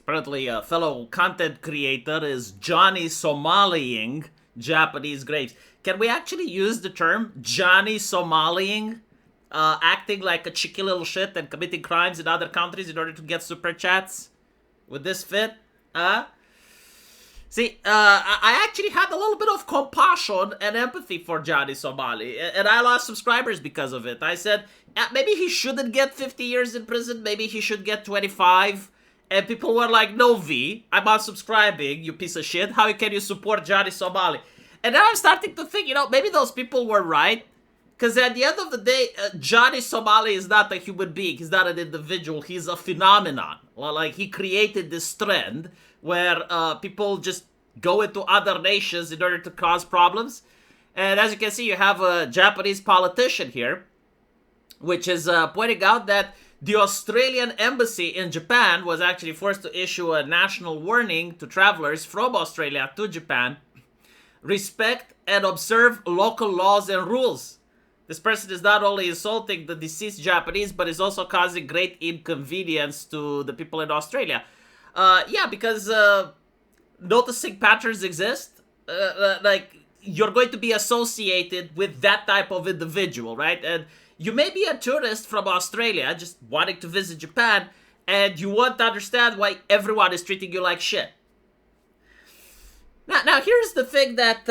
Apparently, a fellow content creator is Johnny Somaliing Japanese graves. Can we actually use the term Johnny Somaliing? Acting like a cheeky little shit and committing crimes in other countries in order to get super chats? Would this fit? See, I actually had a little bit of compassion and empathy for Johnny Somali, and I lost subscribers because of it. I said, maybe he shouldn't get 50 years in prison, maybe he should get 25. And people were like, no, V, I'm unsubscribing, you piece of shit. How can you support Johnny Somali? And now I'm starting to think, maybe those people were right. Because at the end of the day, Johnny Somali is not a human being. He's not an individual. He's a phenomenon. Like, he created this trend where people just go into other nations in order to cause problems. And as you can see, you have a Japanese politician here, which is pointing out that the Australian embassy in Japan was actually forced to issue a national warning to travelers from Australia to Japan. Respect and observe local laws and rules. This person is not only insulting the deceased Japanese, but is also causing great inconvenience to the people in Australia. Because noticing patterns exist. Like, you're going to be associated with that type of individual, right? And you may be a tourist from Australia just wanting to visit Japan, and you want to understand why everyone is treating you like shit. Now here's the thing that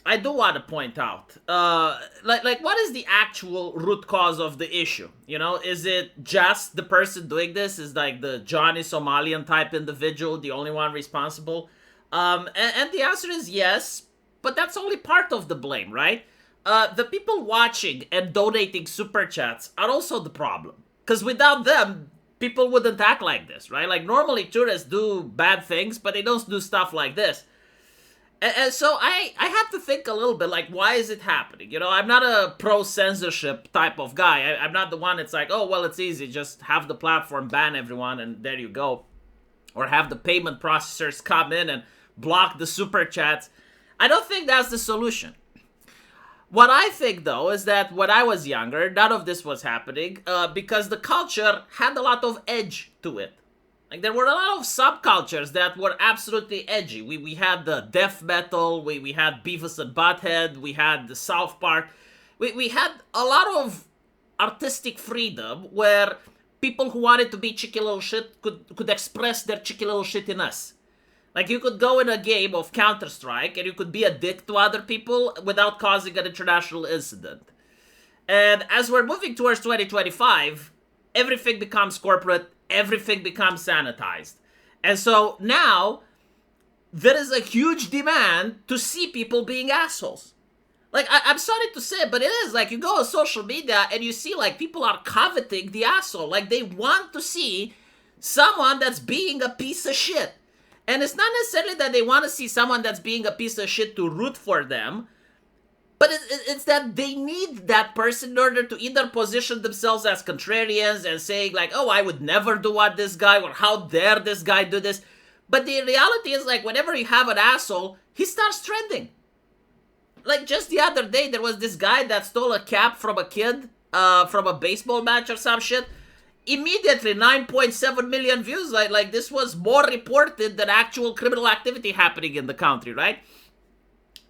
I do want to point out. What is the actual root cause of the issue? Is it just the person doing this? Is like the Johnny Somalian type individual the only one responsible? And the answer is yes, but that's only part of the blame, right? The people watching and donating super chats are also the problem. Because without them, people wouldn't act like this, right? Like, normally tourists do bad things, but they don't do stuff like this. And so I have to think a little bit, like, why is it happening? I'm not a pro-censorship type of guy. I'm not the one that's like, oh, well, it's easy. Just have the platform ban everyone, and there you go. Or have the payment processors come in and block the super chats. I don't think that's the solution. What I think, though, is that when I was younger, none of this was happening because the culture had a lot of edge to it. Like, there were a lot of subcultures that were absolutely edgy. We had the death metal, we had Beavis and Butthead, we had the South Park. We had a lot of artistic freedom where people who wanted to be cheeky little shit could express their cheeky little shit in us. Like, you could go in a game of Counter-Strike and you could be a dick to other people without causing an international incident. And as we're moving towards 2025, everything becomes corporate, everything becomes sanitized. And so now, there is a huge demand to see people being assholes. Like, I'm sorry to say it, but it is. Like, you go on social media and you see, like, people are coveting the asshole. Like, they want to see someone that's being a piece of shit. And it's not necessarily that they want to see someone that's being a piece of shit to root for them, but it's that they need that person in order to either position themselves as contrarians and saying like, oh, I would never do what this guy, or how dare this guy do this. But the reality is, like, whenever you have an asshole, he starts trending. Like, just the other day, there was this guy that stole a cap from a kid from a baseball match or some shit. Immediately 9.7 million views. Like this was more reported than actual criminal activity happening in the country, right?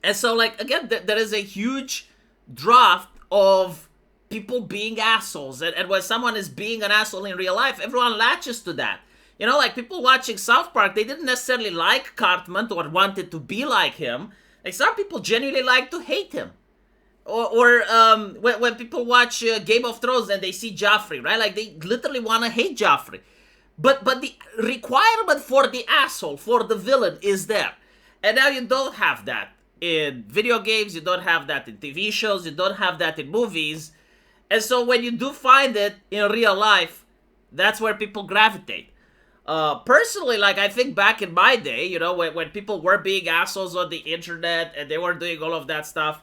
And so, like, again, there is a huge draft of people being assholes. And when someone is being an asshole in real life, everyone latches to that. Like, people watching South Park, they didn't necessarily like Cartman or wanted to be like him. Like, some people genuinely like to hate him. Or when people watch Game of Thrones and they see Joffrey, right? Like, they literally want to hate Joffrey. But the requirement for the asshole, for the villain, is there. And now you don't have that in video games, you don't have that in TV shows, you don't have that in movies. And so when you do find it in real life, that's where people gravitate. Personally, like, I think back in my day, when people were being assholes on the internet and they were doing all of that stuff,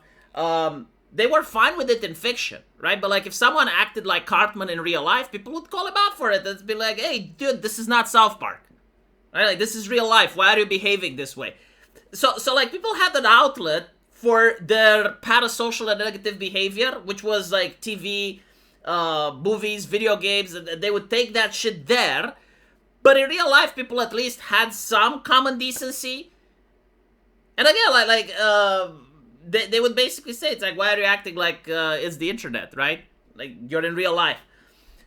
they were fine with it in fiction, right? But, like, if someone acted like Cartman in real life, people would call him out for it. It'd be like, hey, dude, this is not South Park. Right? Like, this is real life. Why are you behaving this way? So like, people had an outlet for their parasocial and negative behavior, which was, like, TV, movies, video games, and they would take that shit there. But in real life, people at least had some common decency. And again, they would basically say, it's like, why are you acting like it's the internet, right? Like, you're in real life.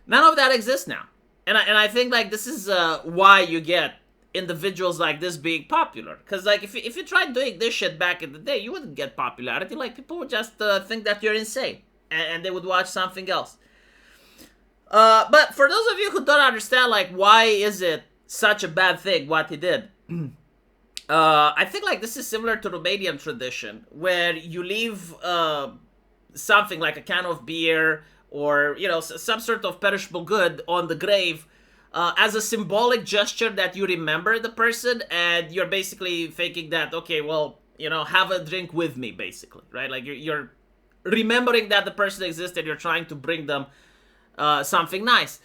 None of that exists now. And I think, like, this is why you get individuals like this being popular. Because, like, if you tried doing this shit back in the day, you wouldn't get popularity. Like, people would just think that you're insane. And they would watch something else. But for those of you who don't understand, like, why is it such a bad thing, what he did? I think, like, this is similar to Romanian tradition, where you leave something like a can of beer or, you know, some sort of perishable good on the grave as a symbolic gesture that you remember the person, and you're basically thinking that, okay, well, you know, have a drink with me, basically, right? Like, you're remembering that the person existed, you're trying to bring them something nice.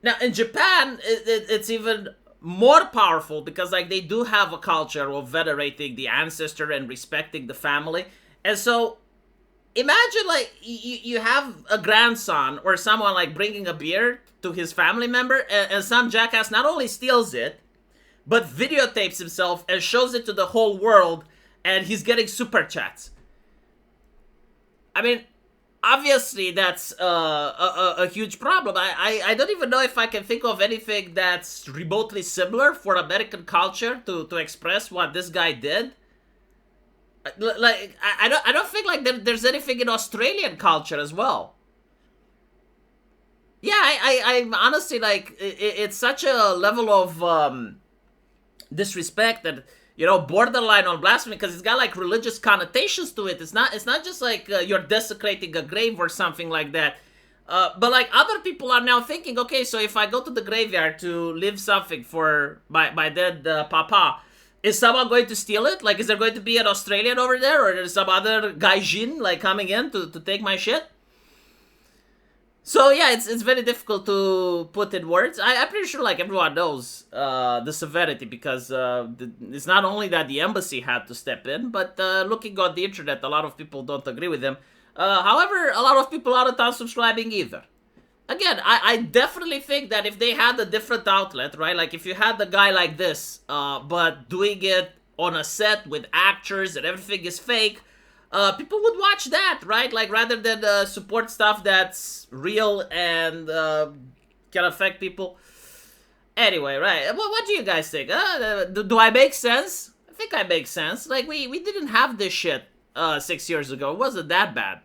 Now, in Japan, it's even more powerful because, like, they do have a culture of venerating the ancestor and respecting the family. And so, imagine, like, you have a grandson or someone, like, bringing a beer to his family member, and some jackass not only steals it, but videotapes himself and shows it to the whole world, and he's getting super chats. I mean, obviously, that's a huge problem. I don't even know if I can think of anything that's remotely similar for American culture to express what this guy did. Like, I don't think, like, there's anything in Australian culture as well. Yeah, I'm honestly, like, it's such a level of disrespect that, you know, borderline on blasphemy, because it's got, like, religious connotations to it. It's not just like you're desecrating a grave or something like that. But, like, other people are now thinking, okay, so if I go to the graveyard to leave something for my dead papa, is someone going to steal it? Like, is there going to be an Australian over there, or is some other gaijin, like, coming in to take my shit? So, yeah, it's very difficult to put in words. I'm pretty sure, like, everyone knows the severity, because it's not only that the embassy had to step in, but looking on the internet, a lot of people don't agree with him. However, a lot of people aren't unsubscribing either. Again, I definitely think that if they had a different outlet, right? Like, if you had a guy like this, but doing it on a set with actors and everything is fake, people would watch that, right? Like, rather than support stuff that's real and can affect people. Anyway, right? What do you guys think? Do I make sense? I think I make sense. Like, we didn't have this shit 6 years ago. It wasn't that bad.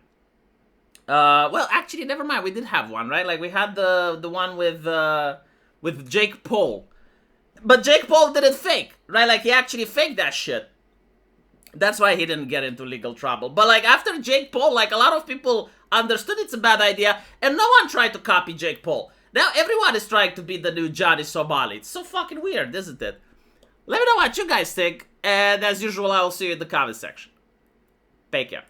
Well, actually, never mind. We did have one, right? Like, we had the one with Jake Paul. But Jake Paul didn't fake, right? Like, he actually faked that shit. That's why he didn't get into legal trouble. But, like, after Jake Paul, like, a lot of people understood it's a bad idea, and no one tried to copy Jake Paul. Now everyone is trying to be the new Johnny Somali. It's so fucking weird, isn't it? Let me know what you guys think, and as usual, I will see you in the comment section. Take care.